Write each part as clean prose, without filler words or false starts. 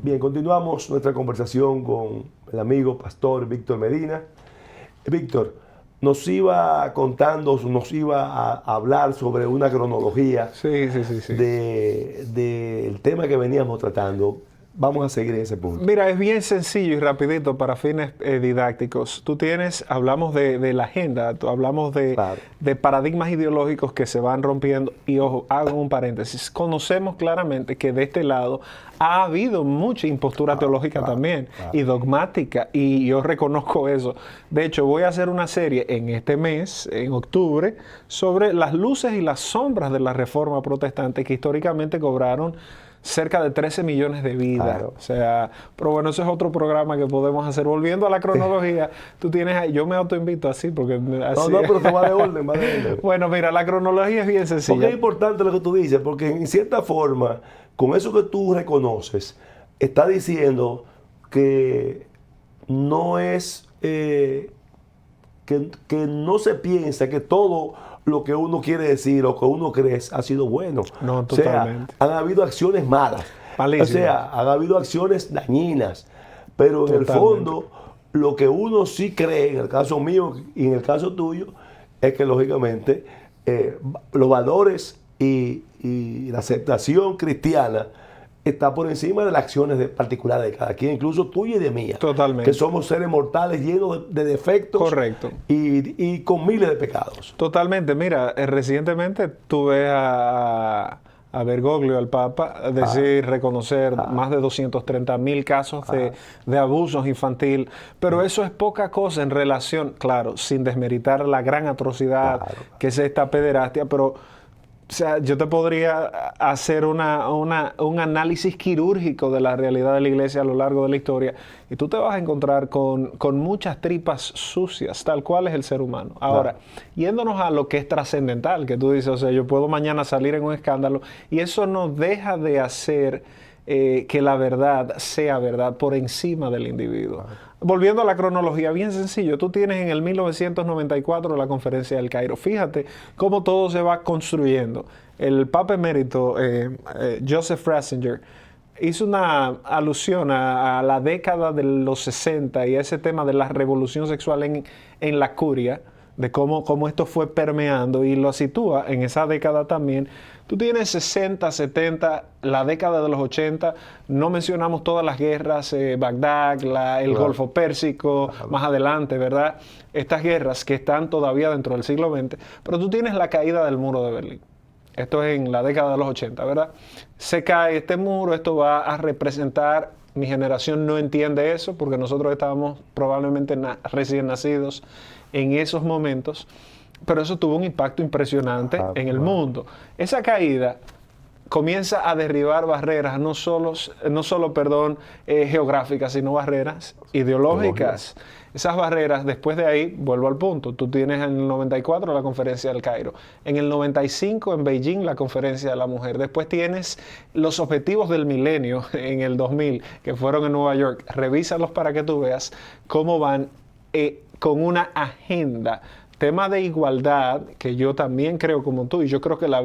Bien, continuamos nuestra conversación con el amigo pastor Víctor Medina. Víctor, nos iba contando, nos iba a hablar sobre una cronología Sí. del tema que veníamos tratando. Vamos a seguir en ese punto. Mira, es bien sencillo y rapidito para fines didácticos. Hablamos de la agenda, hablamos Claro. de paradigmas ideológicos que se van rompiendo. Y ojo, hago un paréntesis. Conocemos claramente que de este lado ha habido mucha impostura teológica también y dogmática, y yo reconozco eso. De hecho, voy a hacer una serie en este mes, en octubre, sobre las luces y las sombras de la Reforma Protestante que históricamente cobraron cerca de 13 millones de vidas. Claro. O sea, pero bueno, eso es otro programa que podemos hacer. Volviendo a la cronología, tú tienes ahí, yo me autoinvito así, porque así. No, pero se va de orden, va de orden. Bueno, mira, la cronología es bien sencilla. Porque es importante lo que tú dices, porque en cierta forma, con eso que tú reconoces, está diciendo que no es, que no se piensa que todo lo que uno quiere decir o que uno cree ha sido bueno. No, O sea, totalmente. han habido acciones malas. Malísimas. O sea, han habido acciones dañinas. Pero en el Totalmente. fondo, lo que uno sí cree, en el caso mío y en el caso tuyo, es que lógicamente los valores y la aceptación cristiana está por encima de las acciones particulares de cada quien, incluso tuya y de mía. Totalmente. Que somos seres mortales llenos de defectos. Correcto. Y con miles de pecados. Totalmente. Mira, recientemente tuve a Bergoglio, al Papa, reconocer más de 230,000 casos de abusos infantil, pero eso es poca cosa en relación, claro, sin desmeritar la gran atrocidad que es esta pederastia, pero o sea, yo te podría hacer un análisis quirúrgico de la realidad de la iglesia a lo largo de la historia y tú te vas a encontrar con muchas tripas sucias, tal cual es el ser humano. Ahora, yéndonos a lo que es trascendental, que tú dices, o sea, yo puedo mañana salir en un escándalo y eso no deja de hacer que la verdad sea verdad por encima del individuo. Volviendo a la cronología, bien sencillo, tú tienes en el 1994 la Conferencia del Cairo. Fíjate cómo todo se va construyendo. El Papa Emérito, Joseph Ratzinger, hizo una alusión a la década de los 60 y a ese tema de la revolución sexual en la curia, de cómo esto fue permeando y lo sitúa en esa década también. Tú tienes 60, 70, la década de los 80, no mencionamos todas las guerras, Bagdad, el Golfo Pérsico, más adelante, ¿verdad? Estas guerras que están todavía dentro del siglo XX, pero tú tienes la caída del muro de Berlín. Esto es en la década de los 80, ¿verdad? Se cae este muro, esto va a representar, mi generación no entiende eso, porque nosotros estábamos probablemente recién nacidos en esos momentos, pero eso tuvo un impacto impresionante en el mundo. Esa caída comienza a derribar barreras, no solo geográficas, sino barreras ideológicas. Esas barreras, después de ahí, vuelvo al punto, tú tienes en el 94 la Conferencia del Cairo, en el 95 en Beijing la Conferencia de la Mujer, después tienes los objetivos del milenio en el 2000, que fueron en Nueva York. Revísalos para que tú veas cómo van con una agenda, tema de igualdad, que yo también creo como tú, y yo creo que en la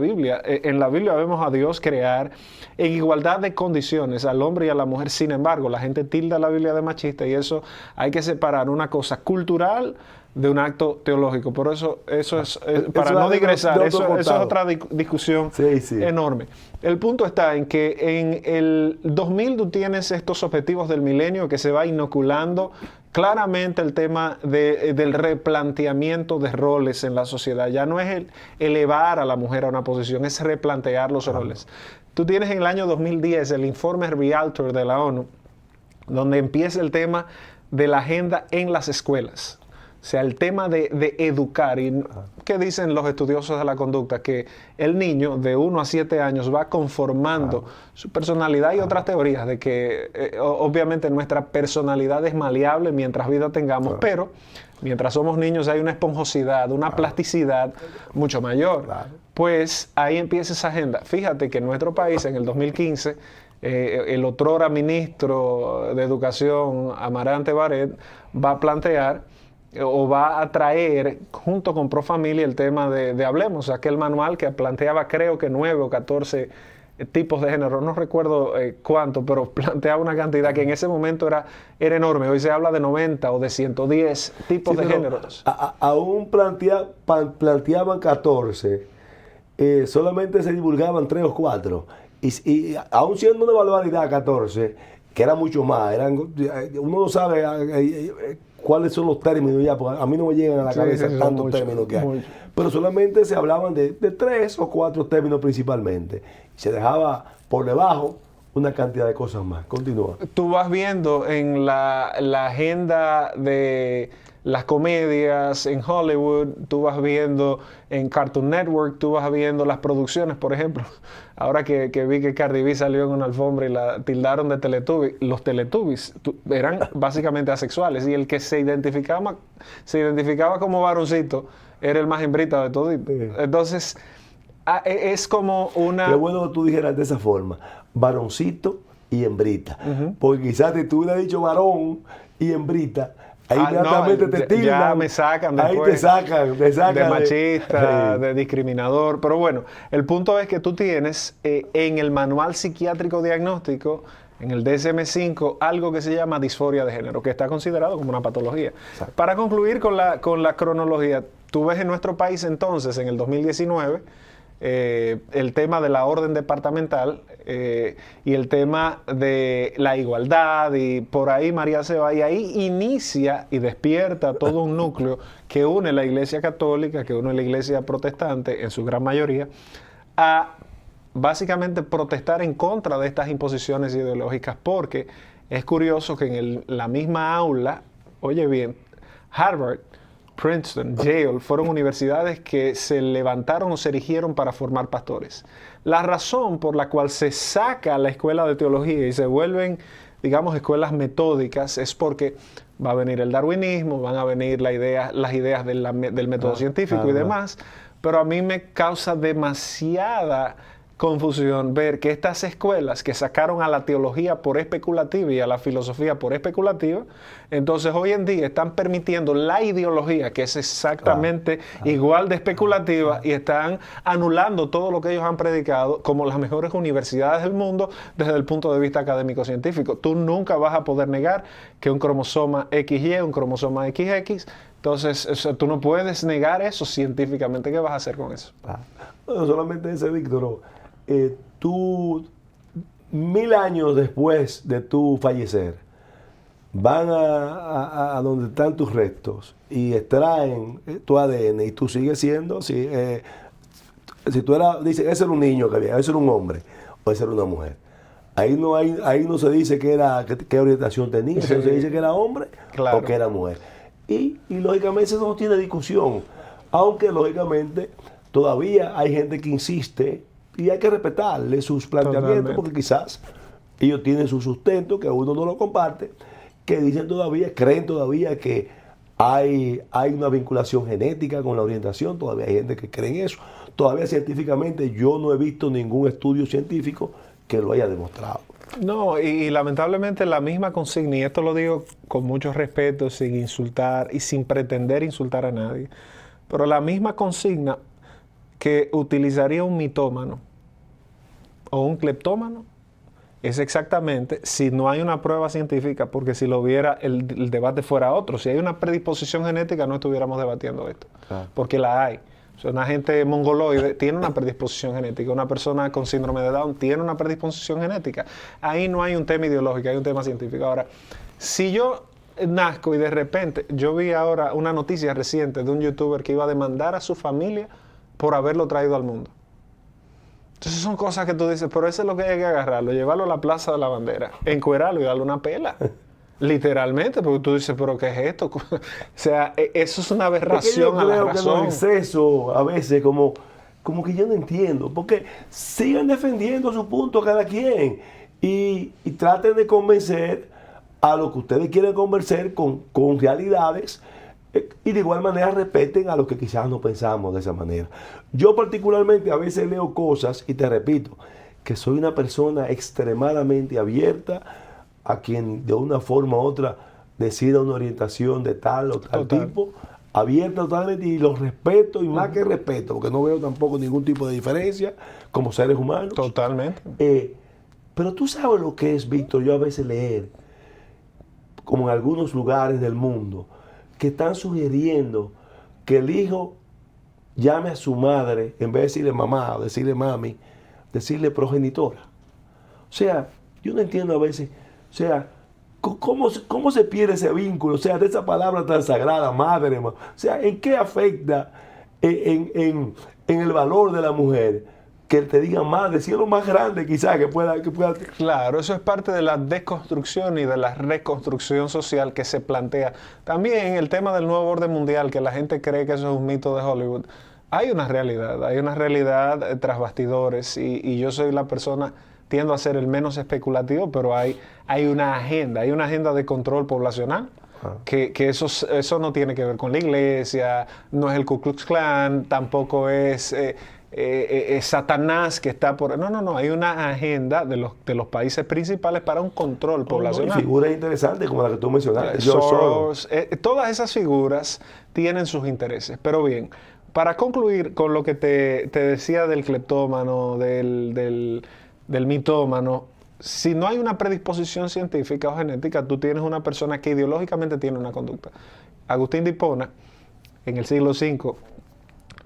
Biblia vemos a Dios crear en igualdad de condiciones al hombre y a la mujer. Sin embargo, la gente tilda la Biblia de machista y eso hay que separar una cosa cultural de un acto teológico. Por eso es para no digresar, eso es otra discusión enorme. El punto está en que en el 2000 tú tienes estos objetivos del milenio que se va inoculando claramente el tema del replanteamiento de roles en la sociedad. Ya no es el elevar a la mujer a una posición, es replantear los roles. Tú tienes en el año 2010 el informe Rialtor de la ONU, donde empieza el tema de la agenda en las escuelas. O sea, el tema de educar. ¿Y qué dicen los estudiosos de la conducta? Que el niño de 1 a 7 años va conformando su personalidad y otras teorías de que obviamente nuestra personalidad es maleable mientras vida tengamos, pero mientras somos niños hay una esponjosidad, una plasticidad mucho mayor. Pues ahí empieza esa agenda. Fíjate que en nuestro país en el 2015 el otrora ministro de Educación, Amarante Baret, va a plantear o va a traer junto con Pro Familia el tema de Hablemos, aquel manual que planteaba creo que 9 o 14 tipos de género, no recuerdo cuánto, pero planteaba una cantidad que en ese momento era enorme. Hoy se habla de 90 o de 110 tipos de géneros. Aún planteaban 14, solamente se divulgaban 3 o 4. Y aún siendo una barbaridad 14, que era mucho más, uno no sabe cuáles son los términos ya, porque a mí no me llegan a la cabeza tantos términos que hay. Pero solamente se hablaban de 3 o 4 términos principalmente. Se dejaba por debajo una cantidad de cosas más. Continúa. Tú vas viendo en la agenda de las comedias en Hollywood, tú vas viendo en Cartoon Network, tú vas viendo las producciones, por ejemplo. Ahora que vi que Cardi B salió en una alfombra y la tildaron de Teletubbies, los Teletubbies eran básicamente asexuales y el que se identificaba como varoncito era el más hembrita de todo. Entonces, es como una... Qué bueno que tú dijeras de esa forma, varoncito y hembrita. Porque quizás si tú hubieras dicho varón y hembrita, ahí inmediatamente te tildan. Ya me sacan después. Ahí te sacan. De machista, de discriminador. Pero bueno, el punto es que tú tienes en el Manual Psiquiátrico Diagnóstico, en el DSM-5, algo que se llama disforia de género, que está considerado como una patología. Exacto. Para concluir con la cronología, tú ves en nuestro país entonces, en el 2019, el tema de la orden departamental y el tema de la igualdad, y por ahí María se va, y ahí inicia y despierta todo un núcleo que une la Iglesia Católica, que une la Iglesia Protestante, en su gran mayoría, a básicamente protestar en contra de estas imposiciones ideológicas, porque es curioso que en la misma aula, oye bien, Harvard, Princeton, Yale, fueron universidades que se levantaron o se erigieron para formar pastores. La razón por la cual se saca la escuela de teología y se vuelven, digamos, escuelas metódicas es porque va a venir el darwinismo, van a venir las ideas del método científico y demás, pero a mí me causa demasiada confusión ver que estas escuelas que sacaron a la teología por especulativa y a la filosofía por especulativa, entonces hoy en día están permitiendo la ideología que es exactamente igual de especulativa y están anulando todo lo que ellos han predicado como las mejores universidades del mundo desde el punto de vista académico-científico. Tú nunca vas a poder negar que un cromosoma XY, un cromosoma XX, entonces tú no puedes negar eso científicamente. ¿Qué vas a hacer con eso? No solamente ese, Víctor. Tú, 1000 años después de tu fallecer, van a donde están tus restos y extraen tu ADN y tú sigues siendo, si tú dices, ese era un niño que había, ese era un hombre o ese era una mujer. Ahí no se dice qué orientación tenía, se dice que era hombre o que era mujer. Y lógicamente eso no tiene discusión, aunque lógicamente todavía hay gente que insiste y hay que respetarle sus planteamientos porque quizás ellos tienen su sustento que uno no lo comparte, que creen todavía que hay una vinculación genética con la orientación. Todavía hay gente que cree en eso. Todavía científicamente yo no he visto ningún estudio científico que lo haya demostrado. No, y lamentablemente la misma consigna, y esto lo digo con mucho respeto, sin insultar y sin pretender insultar a nadie, pero la misma consigna que utilizaría un mitómano o un cleptómano es exactamente si no hay una prueba científica, porque si lo hubiera el debate fuera otro. Si hay una predisposición genética no estuviéramos debatiendo esto, porque la hay. O sea, una gente mongoloide tiene una predisposición genética, una persona con síndrome de Down tiene una predisposición genética. Ahí no hay un tema ideológico, hay un tema científico. Ahora, si yo nazco y de repente, yo vi ahora una noticia reciente de un youtuber que iba a demandar a su familia por haberlo traído al mundo. Entonces son cosas que tú dices, pero eso es lo que hay que agarrarlo, llevarlo a la Plaza de la Bandera, encuerarlo y darle una pela. Literalmente, porque tú dices, pero ¿qué es esto? O sea, eso es una aberración a la razón. Yo creo que los excesos a veces como que yo no entiendo, porque sigan defendiendo su punto cada quien y traten de convencer a lo que ustedes quieren convencer con realidades, y de igual manera respeten a los que quizás no pensamos de esa manera. Yo particularmente a veces leo cosas y te repito que soy una persona extremadamente abierta a quien de una forma u otra decida una orientación de tal o tal tipo, abierta totalmente, y los respeto, y más que respeto, porque no veo tampoco ningún tipo de diferencia como seres humanos. Totalmente. Pero tú sabes lo que es, Víctor, yo a veces leer, como en algunos lugares del mundo, que están sugiriendo que el hijo llame a su madre, en vez de decirle mamá o decirle mami, decirle progenitora. O sea, yo no entiendo a veces, o sea, ¿cómo se pierde ese vínculo? O sea, de esa palabra tan sagrada, madre, o sea, ¿en qué afecta en el valor de la mujer que te digan madre? Si es lo más grande quizás que pueda... Claro, eso es parte de la desconstrucción y de la reconstrucción social que se plantea. También el tema del nuevo orden mundial, que la gente cree que eso es un mito de Hollywood. Hay una realidad tras bastidores, y yo soy la persona, tiendo a ser el menos especulativo, pero hay una agenda de control poblacional, que eso no tiene que ver con la iglesia, no es el Ku Klux Klan, tampoco es Satanás que está por... No, hay una agenda de los países principales para un control poblacional. Y figuras interesantes como la que tú mencionaste. Soros, todas esas figuras tienen sus intereses, pero bien... Para concluir con lo que te decía del cleptómano, del mitómano, si no hay una predisposición científica o genética, tú tienes una persona que ideológicamente tiene una conducta. Agustín de Hipona, en el siglo V,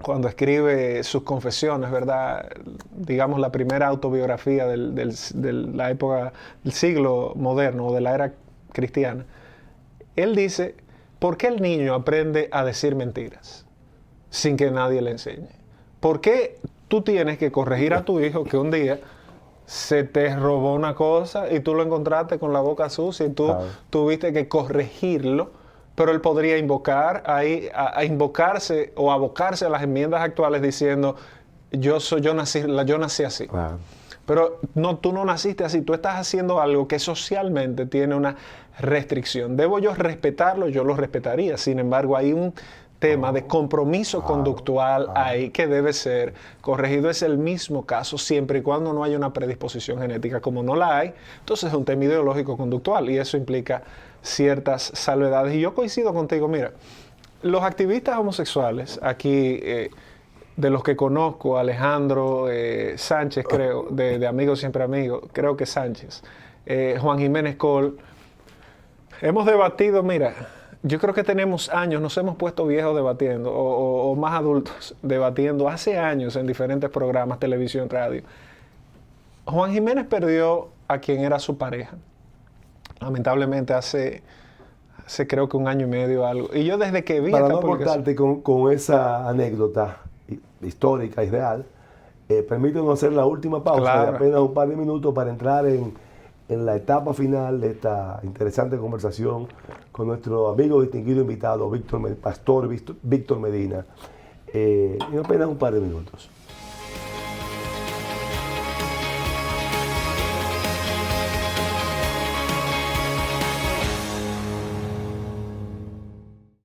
cuando escribe sus confesiones, ¿verdad? Digamos la primera autobiografía de la época del siglo moderno o de la era cristiana, él dice, ¿por qué el niño aprende a decir mentiras sin que nadie le enseñe? ¿Por qué tú tienes que corregir a tu hijo que un día se te robó una cosa y tú lo encontraste con la boca sucia y tú tuviste que corregirlo, pero él podría a invocarse o abocarse a las enmiendas actuales diciendo, yo nací así? Claro. Pero no, tú no naciste así, tú estás haciendo algo que socialmente tiene una restricción. ¿Debo yo respetarlo? Yo lo respetaría. Sin embargo, hay un tema de compromiso conductual ahí que debe ser corregido. Es el mismo caso siempre y cuando no haya una predisposición genética. Como no la hay, entonces es un tema ideológico conductual, y eso implica ciertas salvedades. Y yo coincido contigo. Mira, los activistas homosexuales aquí, de los que conozco, Alejandro Sánchez, creo, de Amigos Siempre Amigos, creo que Sánchez, Juan Jiménez Col, hemos debatido, mira, yo creo que tenemos años, nos hemos puesto viejos debatiendo, o más adultos debatiendo, hace años en diferentes programas, televisión, radio. Juan Jiménez perdió a quien era su pareja, lamentablemente hace creo que 1 año y medio o algo. Y yo desde que vi Para no cortarte con esa anécdota histórica y real, permítanos hacer la última pausa de apenas un par de minutos para entrar en la etapa final de esta interesante conversación con nuestro amigo distinguido invitado, Pastor Víctor Medina, en apenas un par de minutos.